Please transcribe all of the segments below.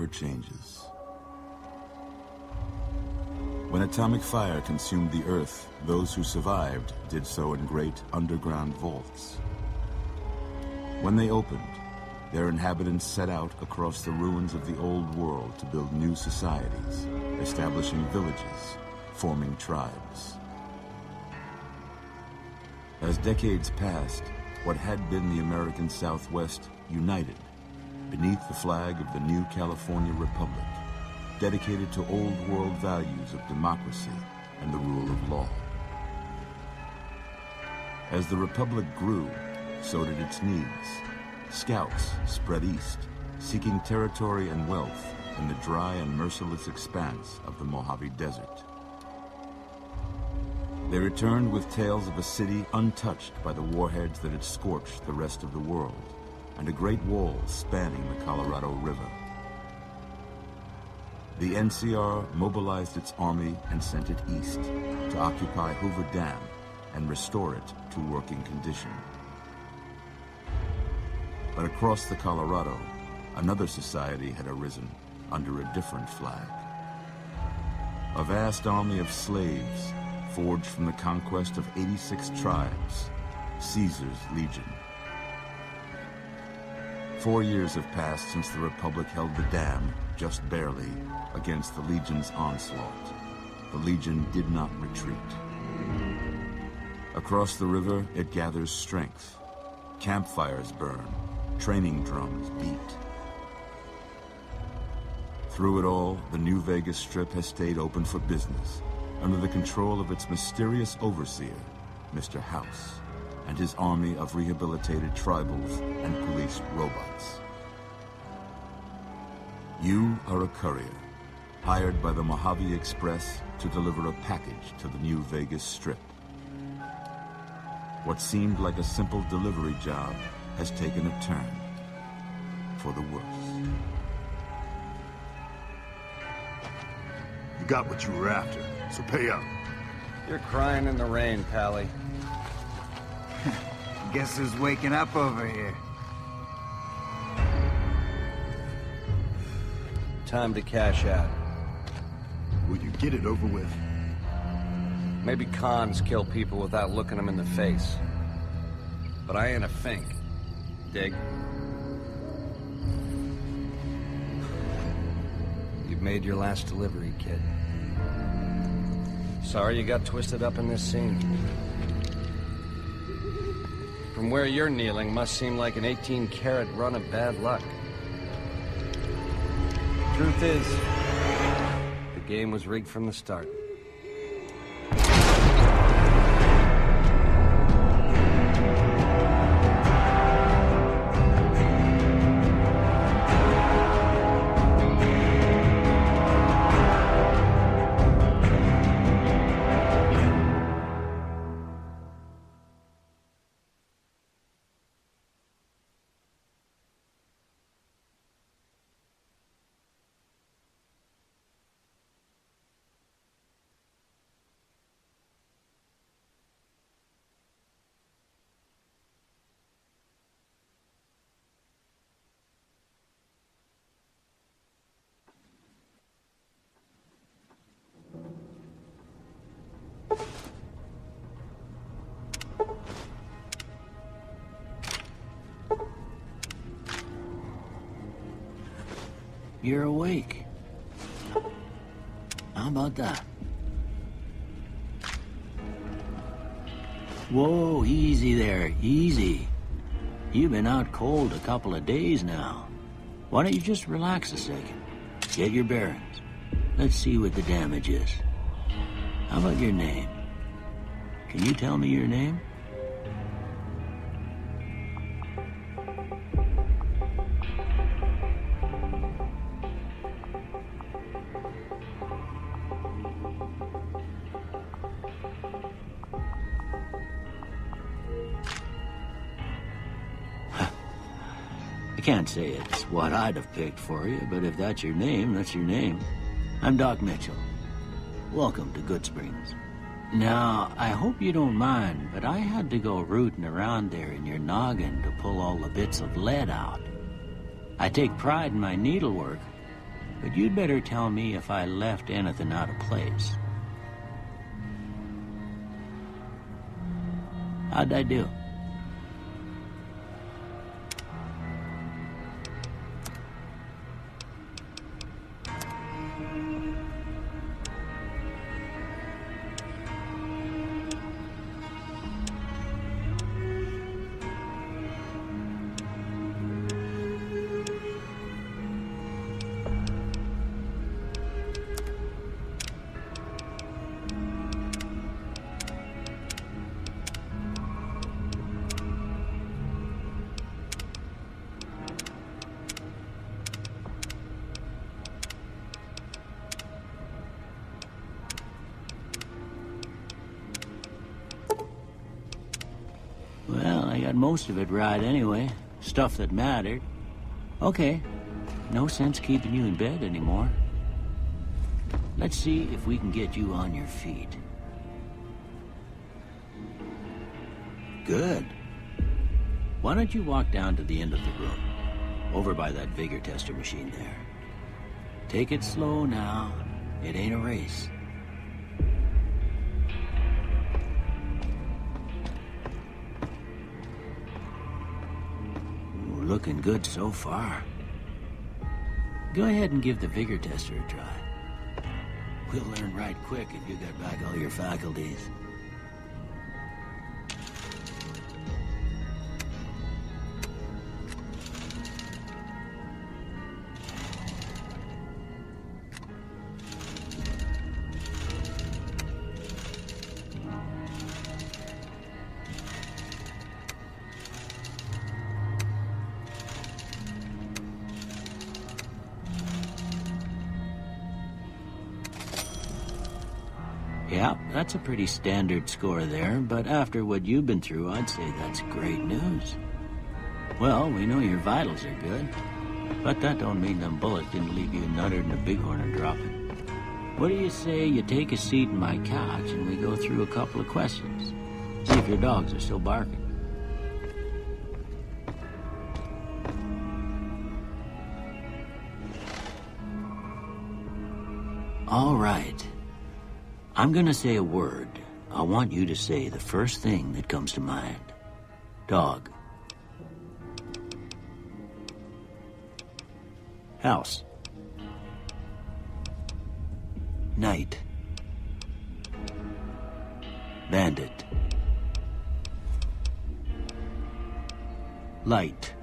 never changes. When atomic fire consumed the Earth, those who survived did so in great underground vaults. When they opened, their inhabitants set out across the ruins of the old world to build new societies, establishing villages, forming tribes. As decades passed, what had been the American Southwest united beneath the flag of the new California Republic, dedicated to old world values of democracy and the rule of law. As the Republic grew, so did its needs. Scouts spread east, seeking territory and wealth in the dry and merciless expanse of the Mojave Desert. They returned with tales of a city untouched by the warheads that had scorched the rest of the world, and a great wall spanning the Colorado River. The NCR mobilized its army and sent it east to occupy Hoover Dam and restore it to working condition. But across the Colorado, another society had arisen under a different flag. A vast army of slaves forged from the conquest of 86 tribes, Caesar's Legion. 4 years have passed since the Republic held the dam, just barely, against the Legion's onslaught. The Legion did not retreat. Across the river, it gathers strength. Campfires burn, training drums beat. Through it all, the New Vegas Strip has stayed open for business, under the control of its mysterious overseer, Mr. House, and his army of rehabilitated tribals and police robots. You are a courier, hired by the Mojave Express to deliver a package to the New Vegas Strip. What seemed like a simple delivery job has taken a turn for the worse. You got what you were after, so pay up. You're crying in the rain, Pally. Guess who's waking up over here? Time to cash out. Will you get it over with? Maybe cons kill people without looking them in the face. But I ain't a fink. Dig? You've made your last delivery, kid. Sorry you got twisted up in this scene. From where you're kneeling must seem like an 18-carat run of bad luck. Truth is, the game was rigged from the start. You're awake. How about that? Whoa, easy there, easy. You've been out cold a couple of days now. Why don't you just relax a second? Get your bearings. Let's see what the damage is. How about your name? Can you tell me your name? I can't say it's what I'd have picked for you, but if that's your name, that's your name. I'm Doc Mitchell. Welcome to Goodsprings. Now, I hope you don't mind, but I had to go rooting around there in your noggin to pull all the bits of lead out. I take pride in my needlework, But you'd better tell me if I left anything out of place. How'd I do? Well, I got most of it right anyway. Stuff that mattered. Okay. No sense keeping you in bed anymore. Let's see if we can get you on your feet. Good. Why don't you walk down to the end of the room? Over by that vigor tester machine there. Take it slow now. It ain't a race. Looking good so far. Go ahead and give the vigor tester a try. We'll learn right quick if you got back all your faculties. Yeah, that's a pretty standard score there, but after what you've been through, I'd say that's great news. Well, we know your vitals are good, but that don't mean them bullets didn't leave you nuttered and a bighorn are dropping. What do you say you take a seat in my couch and we go through a couple of questions? See if your dogs are still barking. All right. I'm gonna say a word. I want you to say the first thing that comes to mind. Dog. House. Night. Bandit. Light.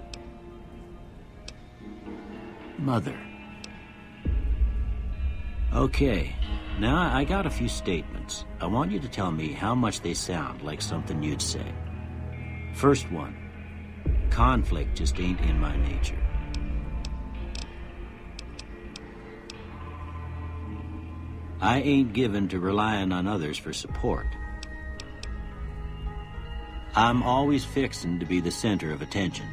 Mother. Okay. Now, I got a few statements. I want you to tell me how much they sound like something you'd say. First one. Conflict just ain't in my nature. I ain't given to relying on others for support. I'm always fixin' to be the center of attention.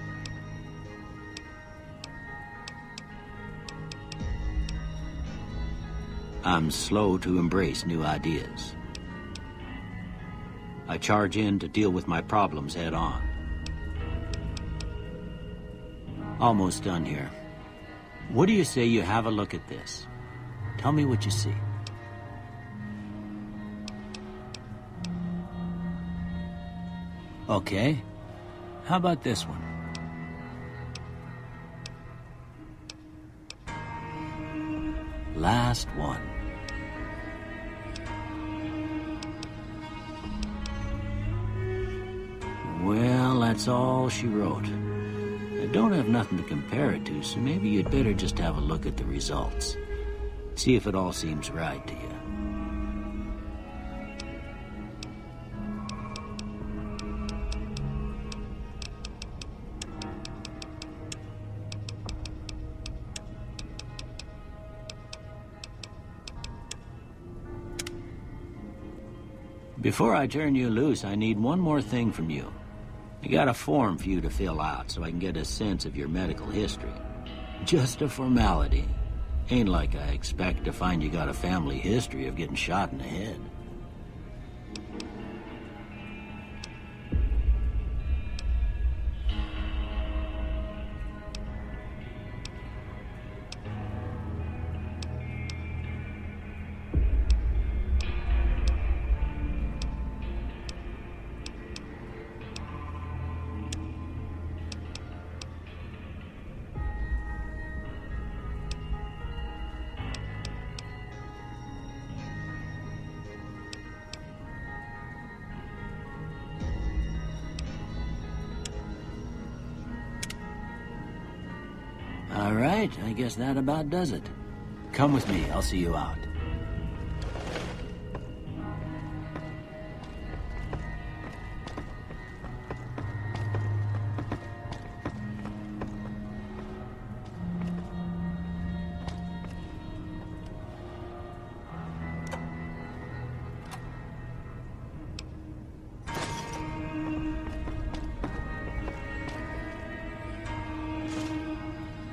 I'm slow to embrace new ideas. I charge in to deal with my problems head on. Almost done here. What do you say you have a look at this? Tell me what you see. Okay. How about this one? Last one. Well, that's all she wrote. I don't have nothing to compare it to, so maybe you'd better just have a look at the results. See if it all seems right to you. Before I turn you loose, I need one more thing from you. I got a form for you to fill out so I can get a sense of your medical history. Just a formality. Ain't like I expect to find you got a family history of getting shot in the head. All right, I guess that about does it. Come with me, I'll see you out.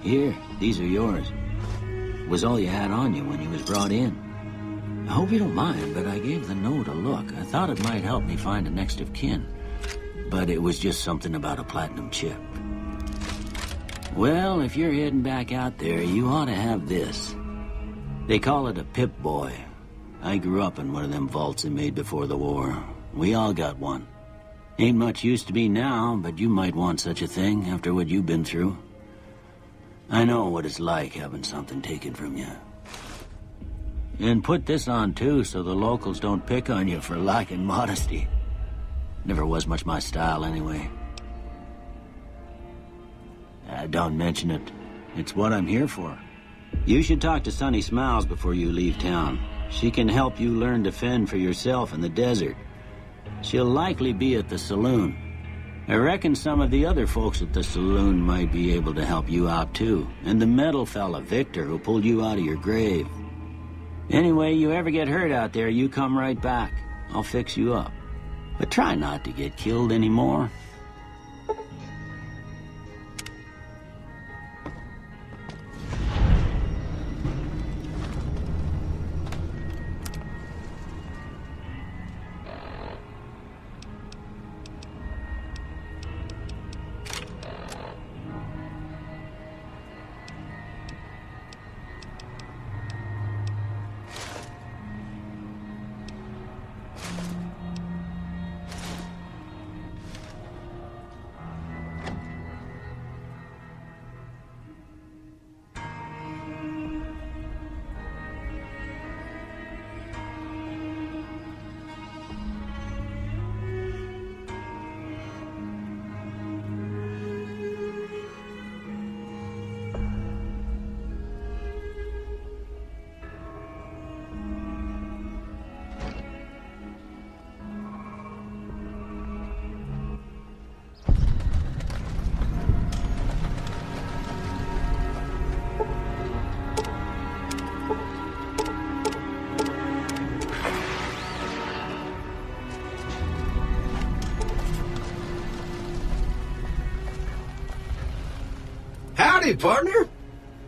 Here, these are yours. Was all you had on you when you was brought in. I hope you don't mind, but I gave the note a look. I thought it might help me find a next of kin. But it was just something about a platinum chip. Well, if you're heading back out there, you ought to have this. They call it a Pip-Boy. I grew up in one of them vaults they made before the war. We all got one. Ain't much use to be now, but you might want such a thing after what you've been through. I know what it's like having something taken from you. And put this on too, so the locals don't pick on you for lacking modesty. Never was much my style anyway. Don't mention it. It's what I'm here for. You should talk to Sunny Smiles before you leave town. She can help you learn to fend for yourself in the desert. She'll likely be at the saloon. I reckon some of the other folks at the saloon might be able to help you out too. And the metal fella, Victor, who pulled you out of your grave. Anyway, you ever get hurt out there, you come right back. I'll fix you up. But try not to get killed anymore. Howdy, partner.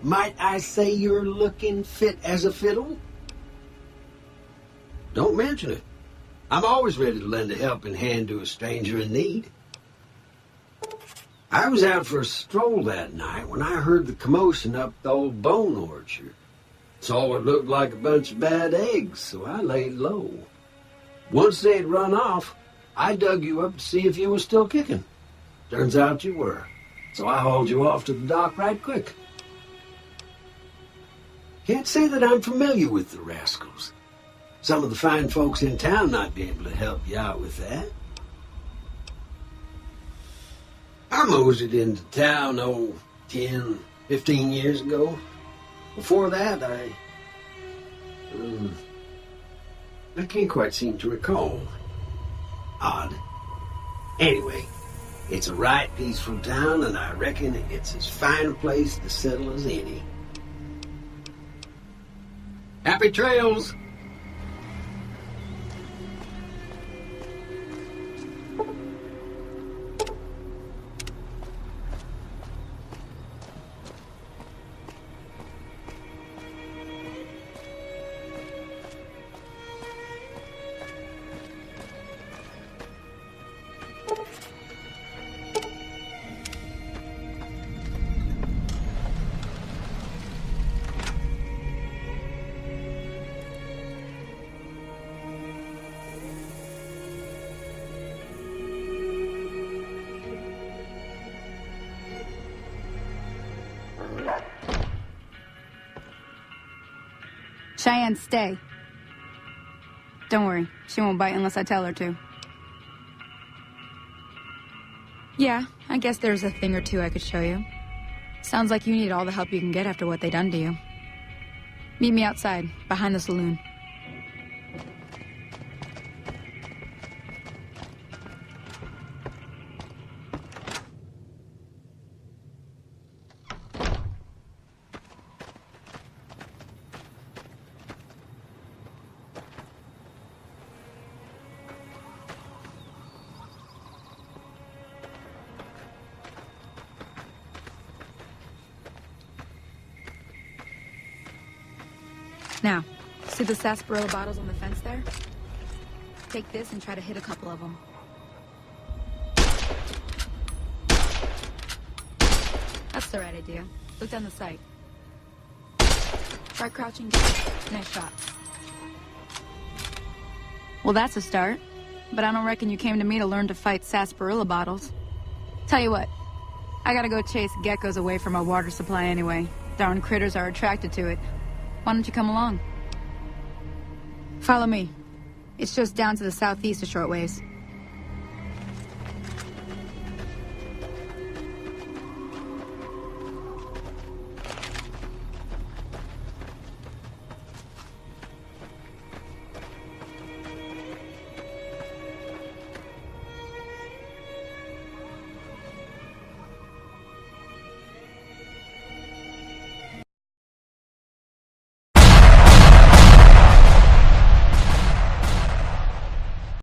Might I say you're looking fit as a fiddle? Don't mention it. I'm always ready to lend a helping hand to a stranger in need. I was out for a stroll that night when I heard the commotion up the old bone orchard. Saw what looked like a bunch of bad eggs, so I laid low. Once they'd run off, I dug you up to see if you were still kicking. Turns out you were. So I hauled you off to the dock right quick. Can't say that I'm familiar with the rascals. Some of the fine folks in town might be able to help you out with that. I moseyed into town, 10, 15 years ago. Before that, I can't quite seem to recall. Odd. Anyway, it's a right peaceful town, and I reckon it's as fine a place to settle as any. Happy trails! Cheyenne, stay. Don't worry, she won't bite unless I tell her to. Yeah, I guess there's a thing or two I could show you. Sounds like you need all the help you can get after what they done to you. Meet me outside, behind the saloon. Now, see the sarsaparilla bottles on the fence there? Take this and try to hit a couple of them. That's the right idea. Look down the sight. Try crouching down. Nice shot. Well, that's a start. But I don't reckon you came to me to learn to fight sarsaparilla bottles. Tell you what, I gotta go chase geckos away from our water supply anyway. Darn critters are attracted to it. Why don't you come along? Follow me. It's just down to the southeast a short ways.